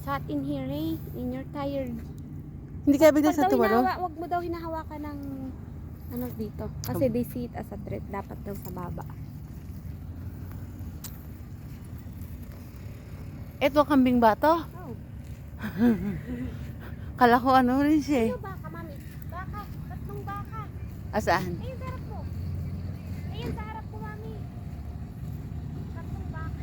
hot in here eh. And you're tired. Hindi kaya bigla sa tumalo? Wag mo daw hinahawakan ng ano dito. Kasi they see it as a threat. Dapat daw sa baba. Ito, kambing ba to? Oh. Kala ko ano rin siya eh. Ano baka, mami? Baka. Tatlong baka. Asaan? Ayun sa harap mo. Ayun sa harap ko, mami. Tatlong baka.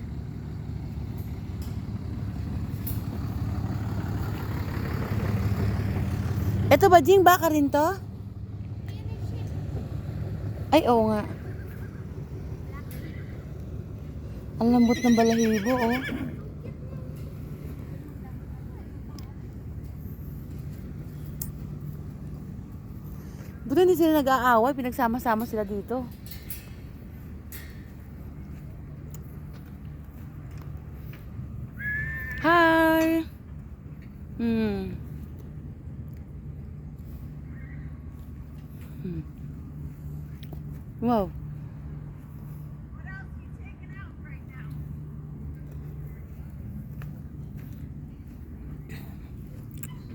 Ito ba, Jing? Baka rin to? Ayun yung shit. Ay, oo nga. Ang lambot ng balahibo, oh. Buti hindi sila nag-aaway, pinagsama-sama sila dito. Hi! Wow.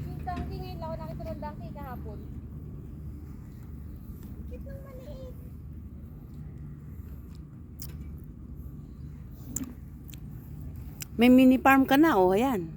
Yung donkey ngayon lang ako nakita ng donkey kahapon. Cute ng maliit. May mini farm ka na, oh, ayan.